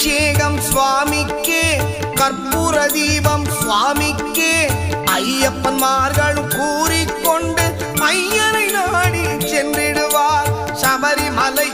அபிஷேகம் சுவாமிக்கே, கற்பூர தீபம் சுவாமிக்கே, ஐயப்பன்மார்களும் கூறிக்கொண்டு ஐயனை நாடி சென்றிடுவார் சபரிமலை